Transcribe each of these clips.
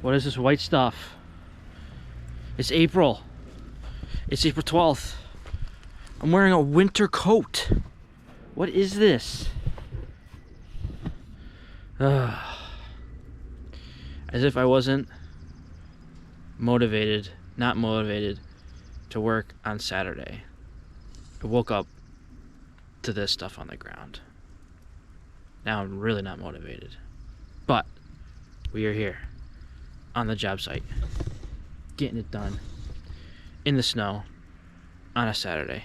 What is this white stuff? It's April. It's April 12th. I'm wearing a winter coat. What is this? As if I wasn't not motivated to work on Saturday. I woke up to this stuff on the ground. Now I'm really not motivated. But we are here on the job site, getting it done in the snow on a Saturday.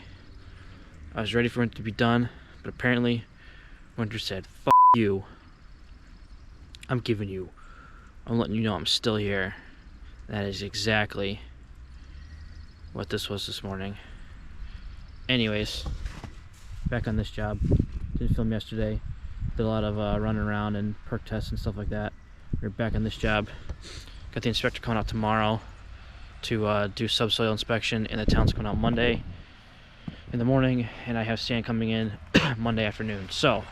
I was ready for it to be done, but apparently winter said, "F you. I'm letting you know I'm still here." That is exactly what this was this morning. Anyways, back on this job. Didn't film yesterday. Did a lot of running around and perk tests and stuff like that. We're back on this job. Got the inspector coming out tomorrow to do subsoil inspection, and the town's coming out Monday in the morning, and I have sand coming in Monday afternoon. So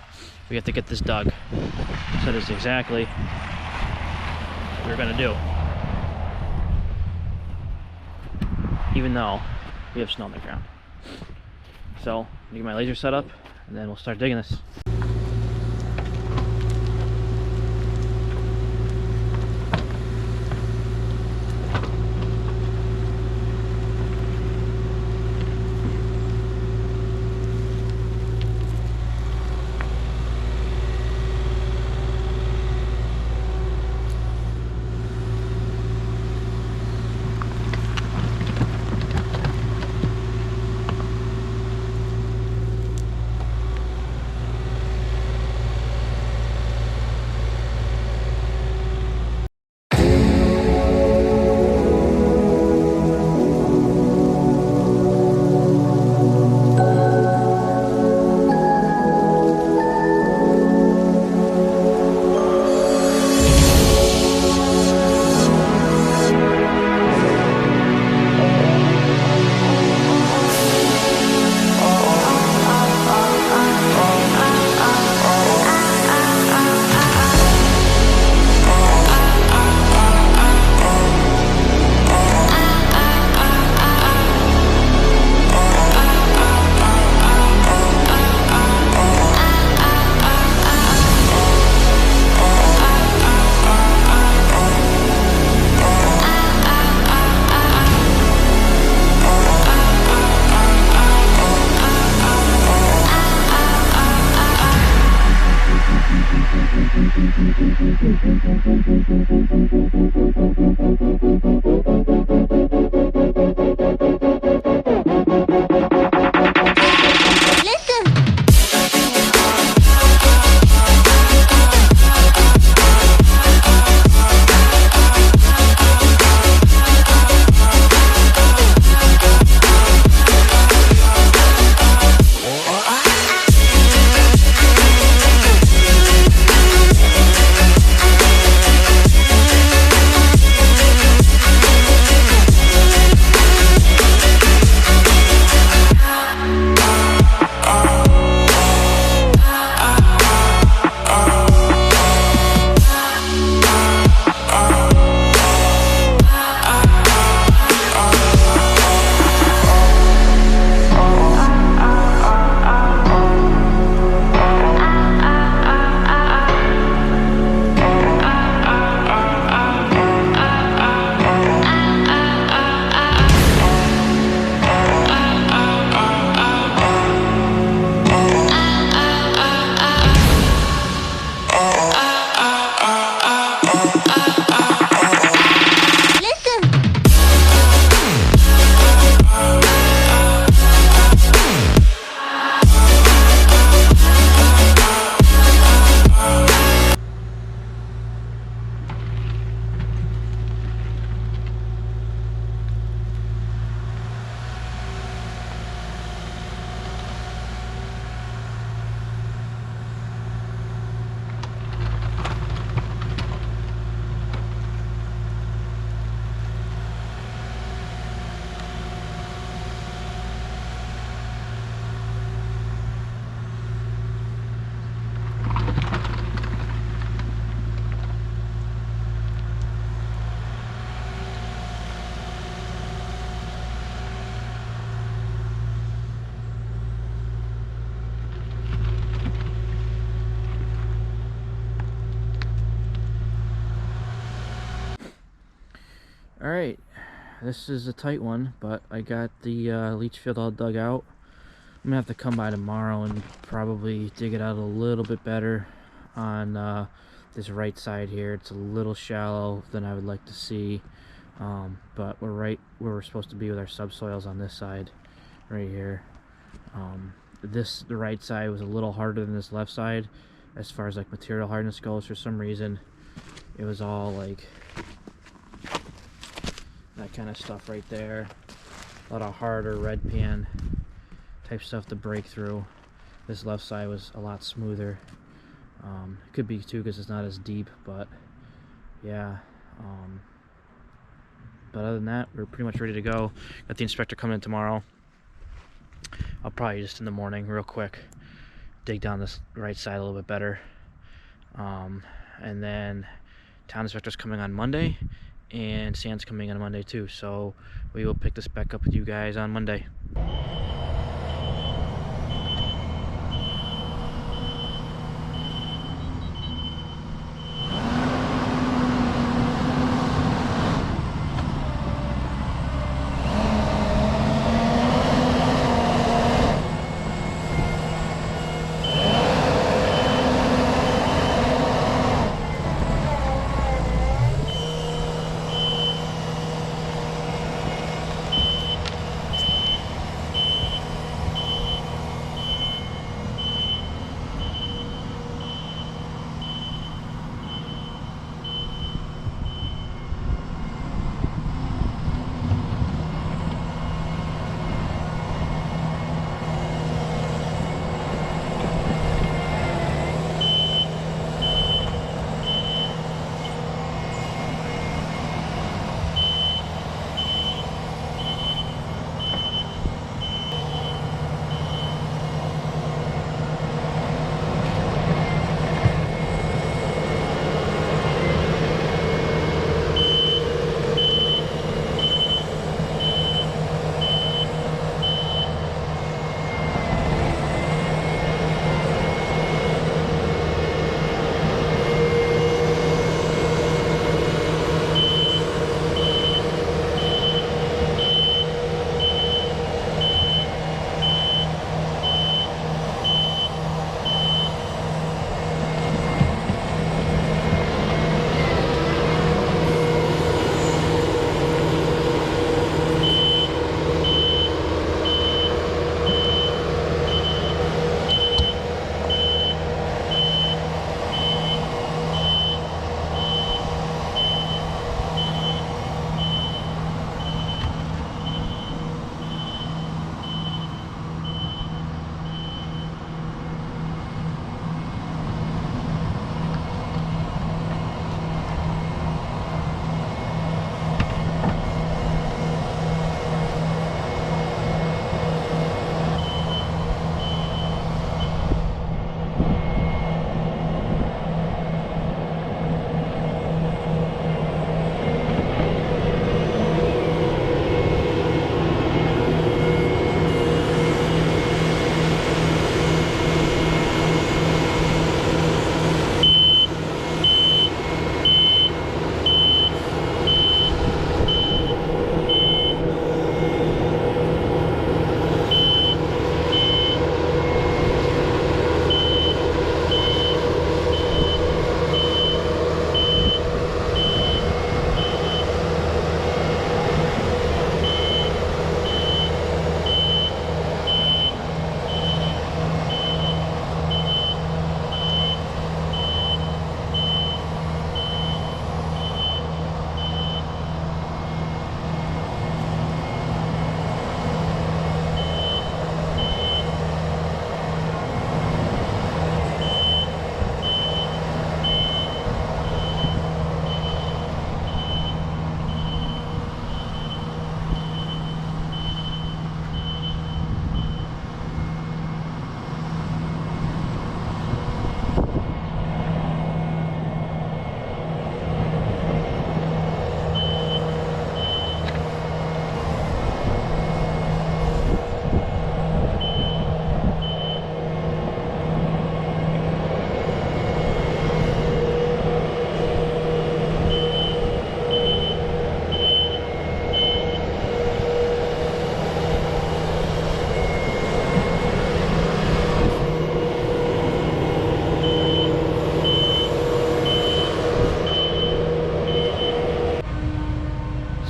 we have to get this dug. So that is exactly what we're gonna do, even though we have snow on the ground. So I'm gonna get my laser set up, and then we'll start digging this. Alright, this is a tight one, but I got the leach field all dug out. I'm gonna have to come by tomorrow and probably dig it out a little bit better on this right side here. It's a little shallow than I would like to see, but we're right where we're supposed to be with our subsoils on this side right here. The right side was a little harder than this left side as far as like material hardness goes. For some reason it was all like that kind of stuff right there, a lot of harder red pan type stuff to break through. This left side was a lot smoother. It could be too because it's not as deep, but yeah. But other than that, we're pretty much ready to go. Got the inspector coming in tomorrow. I'll probably just in the morning real quick dig down this right side a little bit better, and then town inspector's coming on Monday and sand's coming on Monday too, so we will pick this back up with you guys on Monday.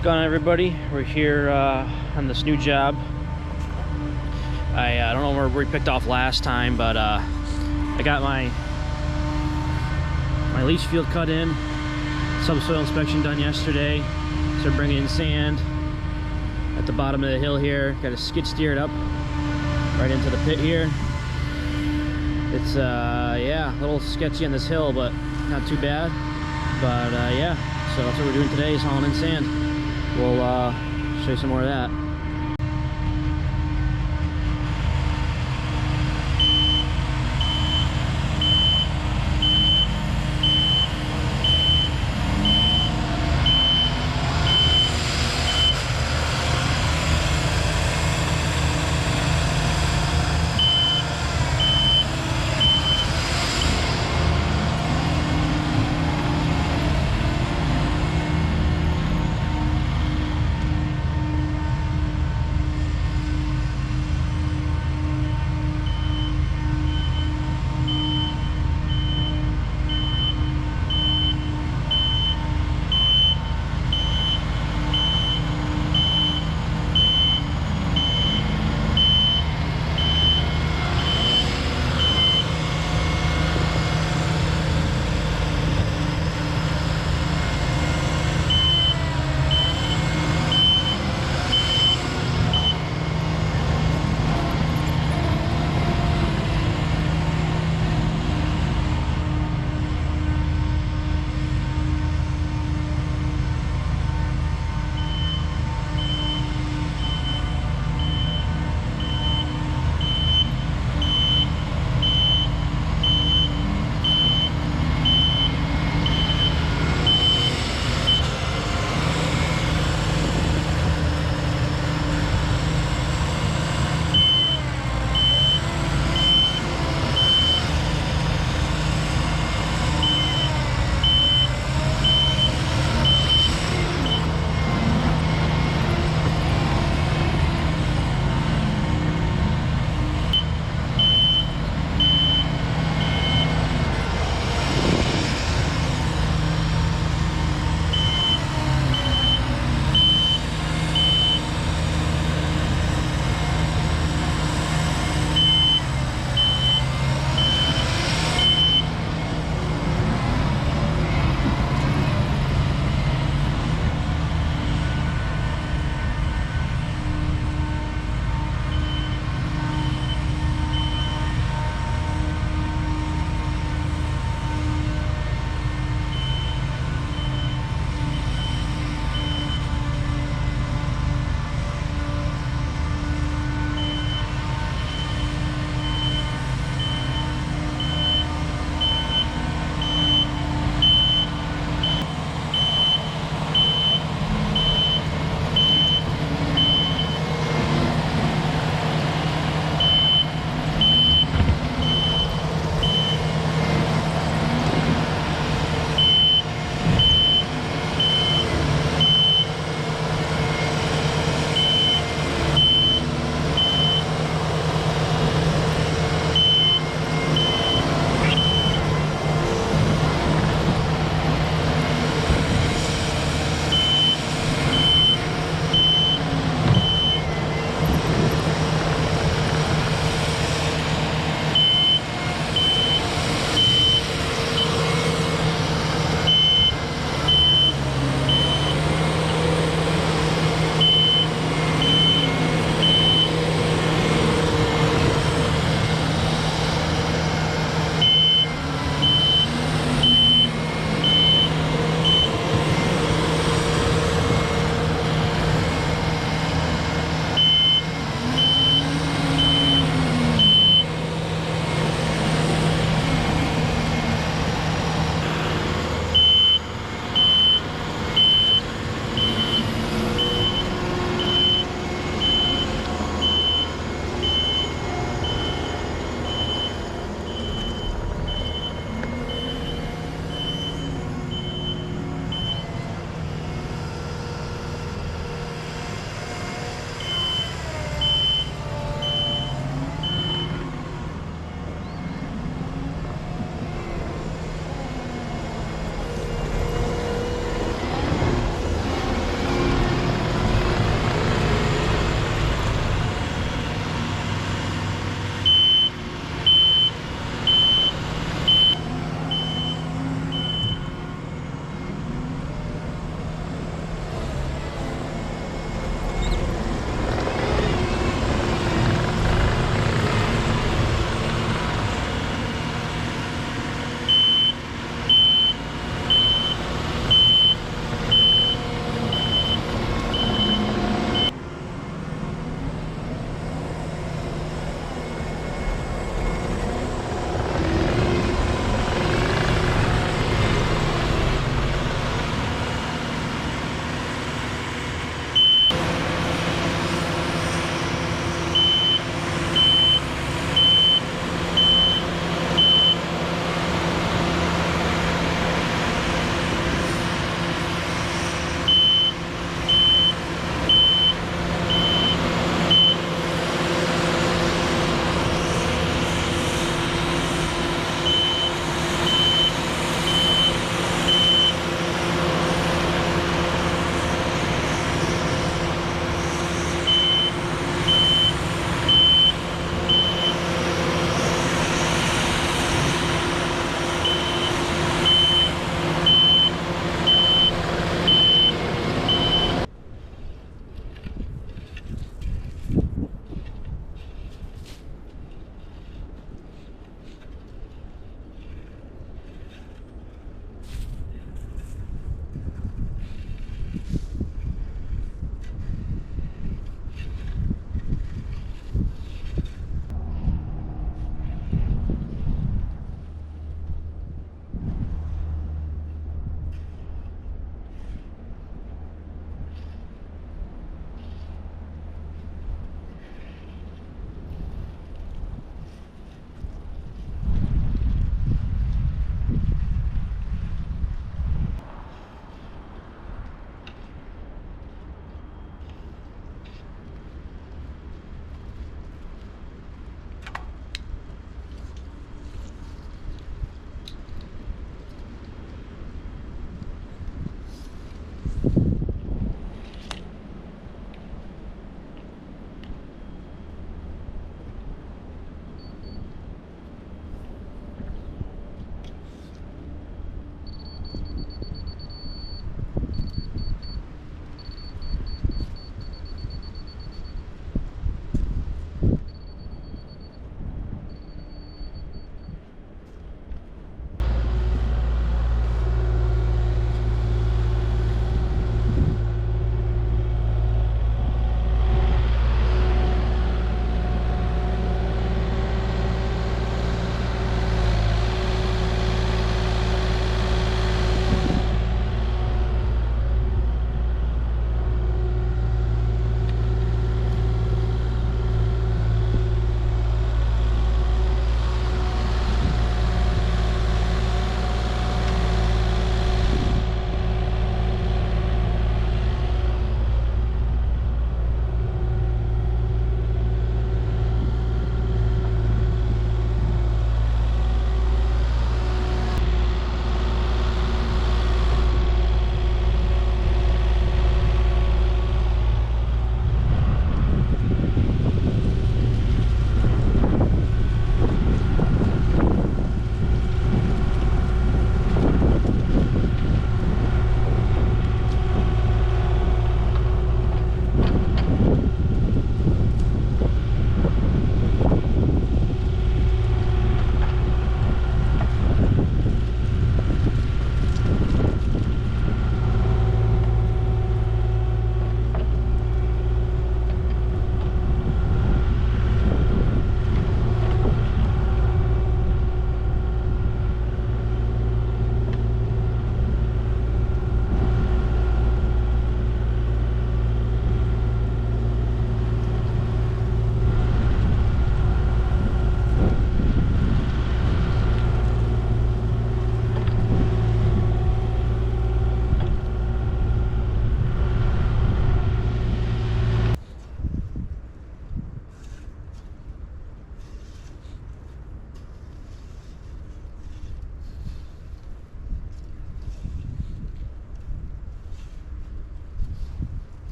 What's going on, everybody? We're here on this new job. I don't know where we picked off last time, but I got my leach field cut in, subsoil inspection done yesterday. So bringing in sand at the bottom of the hill here. Got a skid steered up right into the pit here. It's yeah, a little sketchy on this hill, but not too bad. But yeah, so that's what we're doing today, is hauling in sand. We'll show you some more of that.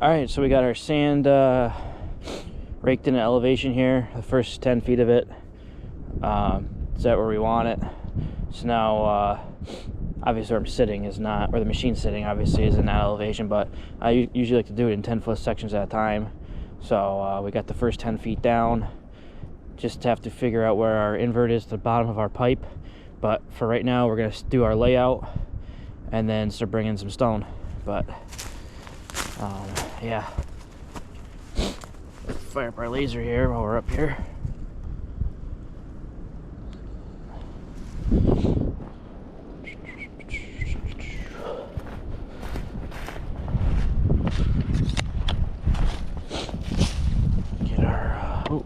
All right, so we got our sand raked in an elevation here, the first 10 feet of it. Is that where we want it? So now, obviously where I'm sitting is not, where the machine's sitting obviously is in that elevation, but I usually like to do it in 10-foot sections at a time. So we got the first 10 feet down. Just have to figure out where our invert is to the bottom of our pipe. But for right now, we're gonna do our layout and then start bringing some stone. But yeah, let's fire up our laser here while we're up here. Get our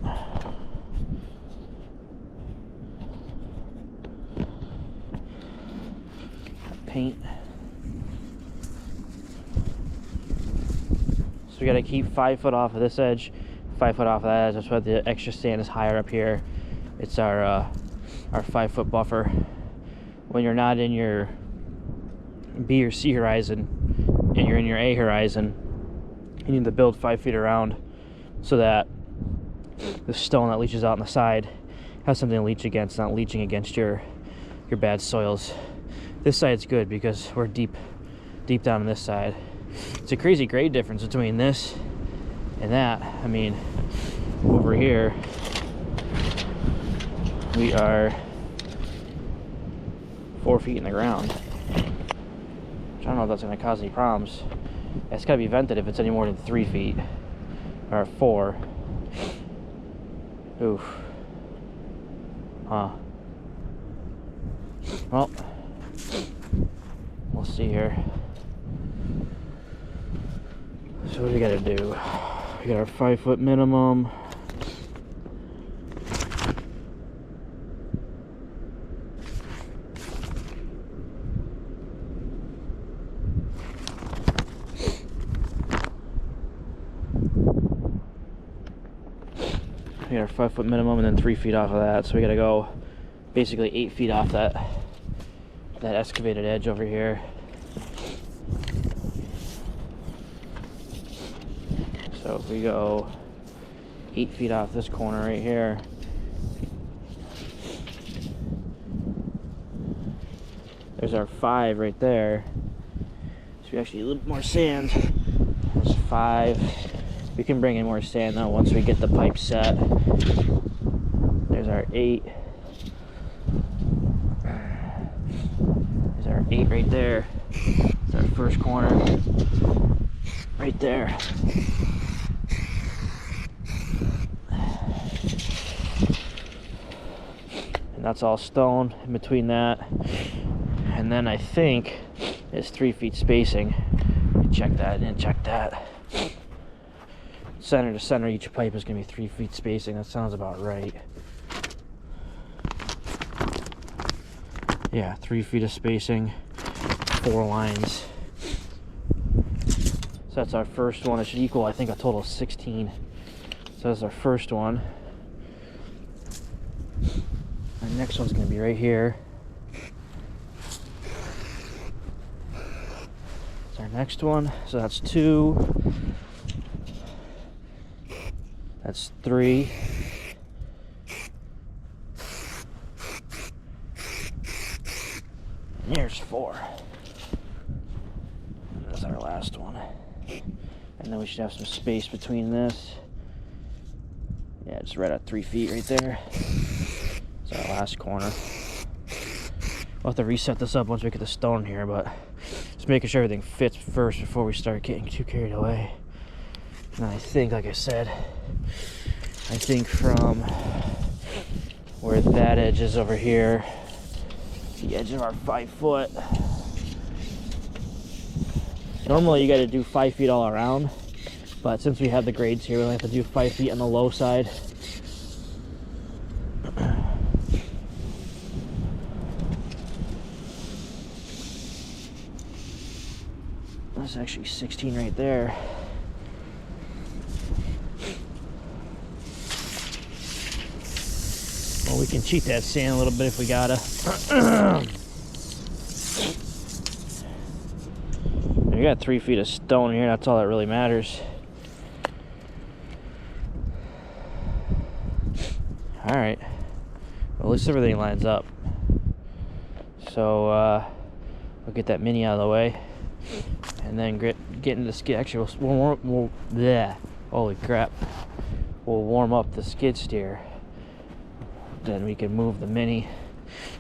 paint. So we got to keep 5 foot off of this edge, 5 foot off of that edge. That's why the extra sand is higher up here. It's our 5 foot buffer. When you're not in your B or C horizon and you're in your A horizon, you need to build 5 feet around so that the stone that leaches out on the side has something to leach against, not leaching against your bad soils. This side's good because we're deep down on this side. It's a crazy grade difference between this and that. I mean, over here we are 4 feet in the ground. I don't know if that's going to cause any problems. It's got to be vented if it's any more than 3 feet or 4. Oof. Huh. Well, we'll see here. So what do we got to do? We got our 5 foot minimum. We got our 5 foot minimum and then 3 feet off of that. So we got to go basically 8 feet off that excavated edge over here. So if we go 8 feet off this corner right here, there's our 5 right there. So we actually need a little more sand. There's 5. We can bring in more sand though once we get the pipe set. There's our 8. There's our 8 right there. It's our first corner right there. That's all stone in between that, and then I think it's 3 feet spacing. Check that and check that. Center to center, each pipe is going to be 3 feet spacing. That sounds about right. Yeah, 3 feet of spacing, 4 lines. So that's our first one. It should equal, I think, a total of 16. So that's our first one. Our next one's going to be right here. That's our next one. So that's 2. That's 3. And here's 4. And that's our last one. And then we should have some space between this. Yeah, just right at 3 feet right there. It's our last corner. We'll have to reset this up once we get the stone here, but just making sure everything fits first before we start getting too carried away. And I think, like I said, I think from where that edge is over here, the edge of our 5 foot. Normally you got to do 5 feet all around, but since we have the grades here, we'll have to do 5 feet on the low side. That's actually 16 right there. Well, we can cheat that sand a little bit if we gotta. There you got 3 feet of stone here. That's all that really matters. All right. Well, at least everything lines up. So we'll get that mini out of the way, and then get into the skid. Actually, we'll holy crap! We'll warm up the skid steer. Then we can move the mini.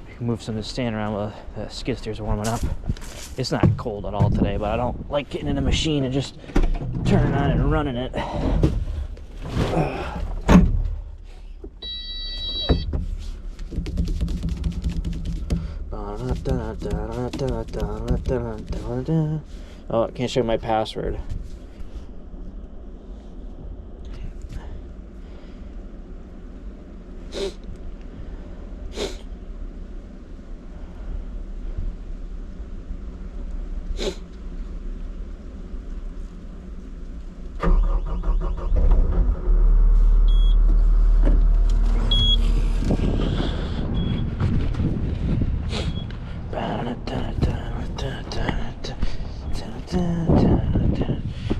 We can move some of the stand around while the skid steer's warming up. It's not cold at all today, but I don't like getting in the machine and just turning on and running it. Oh, I can't show you my password.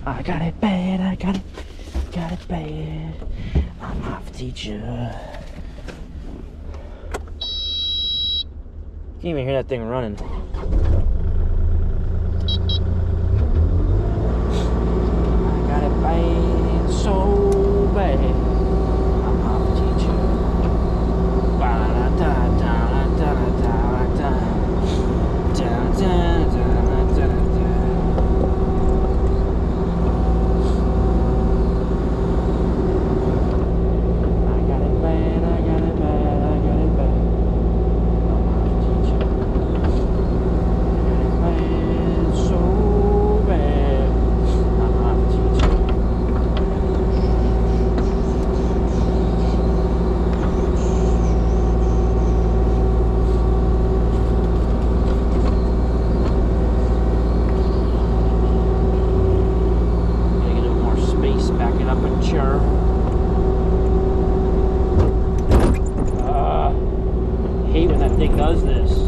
I got it bad, I got it bad. I'm off teacher. Can't even hear that thing running. I got it bad, so bad. I'm off teacher. Hate when that thing does this. It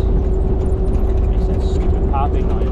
makes that stupid popping noise.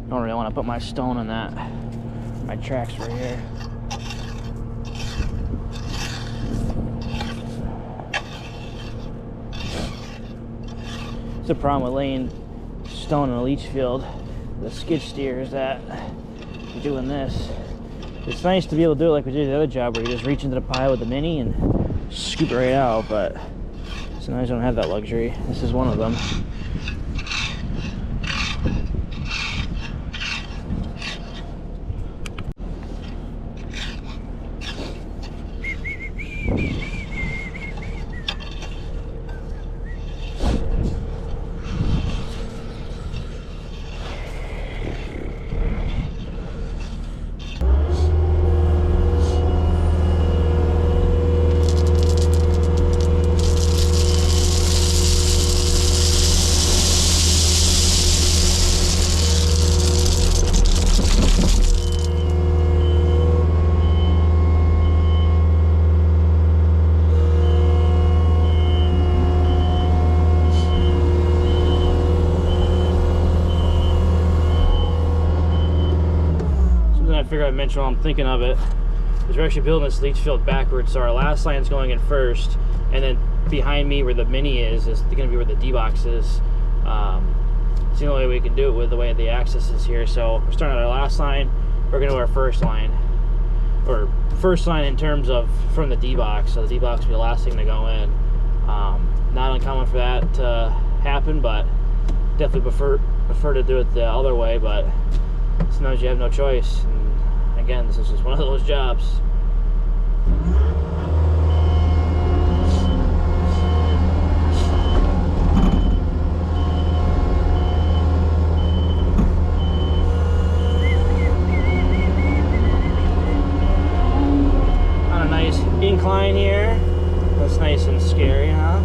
Don't really want to put my stone in that. my tracks were here. It's the problem with laying stone in a leach field, the skid steer, is that you're doing this. It's nice to be able to do it like we did the other job, where you just reach into the pile with the mini and scoop it right out, but sometimes I don't have that luxury. This is one of them. I mentioned while I'm thinking of it is we're actually building this leach field backwards, so our last line's going in first, and then behind me where the mini is going to be where the D-box is. It's the only way we can do it with the way the access is here. So we're starting at our last line, we're going to our first line, or first line in terms of from the D-box, so the D-box will be the last thing to go in. Not uncommon for that to happen, but definitely prefer to do it the other way, but sometimes you have no choice. And again, this is just one of those jobs. On a nice incline here. That's nice and scary, huh?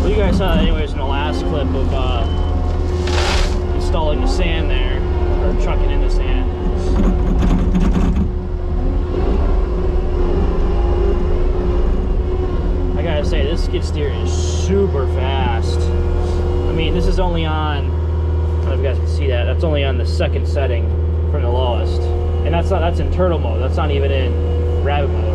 You guys saw that anyways in the last clip of installing the sand there, or trucking in the sand. I gotta say, this skid steer is super fast. I mean, this is only on, I don't know if you guys can see that, that's only on the second setting from the lowest. And that's in turtle mode, that's not even in rabbit mode.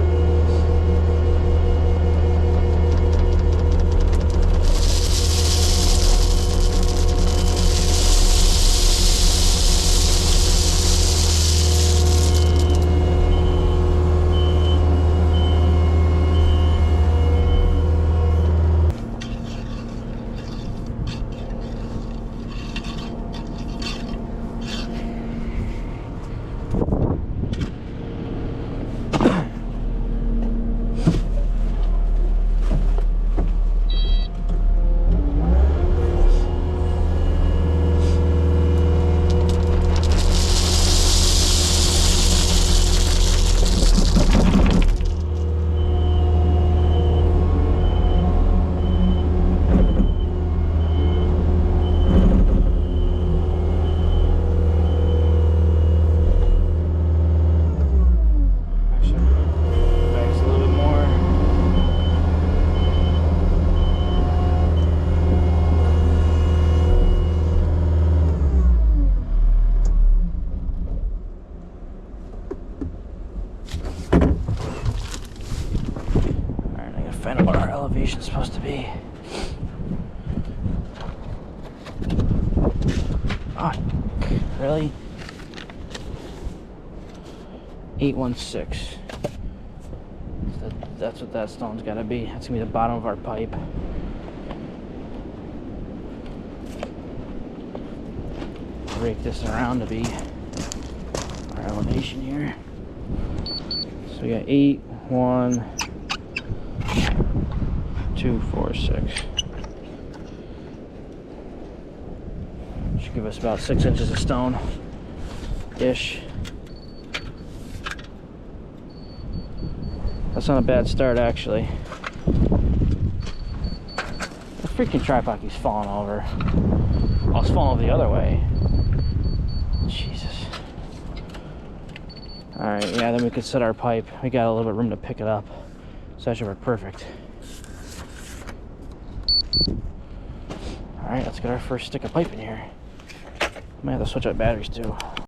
Find out what our elevation's supposed to be. Oh, really? 816. That's what that stone's gotta be. That's gonna be the bottom of our pipe. Break this around to be our elevation here. So we got 8, 1, 2, 4, 6. Should give us about 6 inches of stone ish. That's not a bad start, actually. The freaking tripod keeps falling over. Oh, it's falling over the other way. Jesus. Alright, yeah, then we could set our pipe. We got a little bit of room to pick it up. So that should work perfect. Alright, let's get our first stick of pipe in here. Might have to switch out batteries too.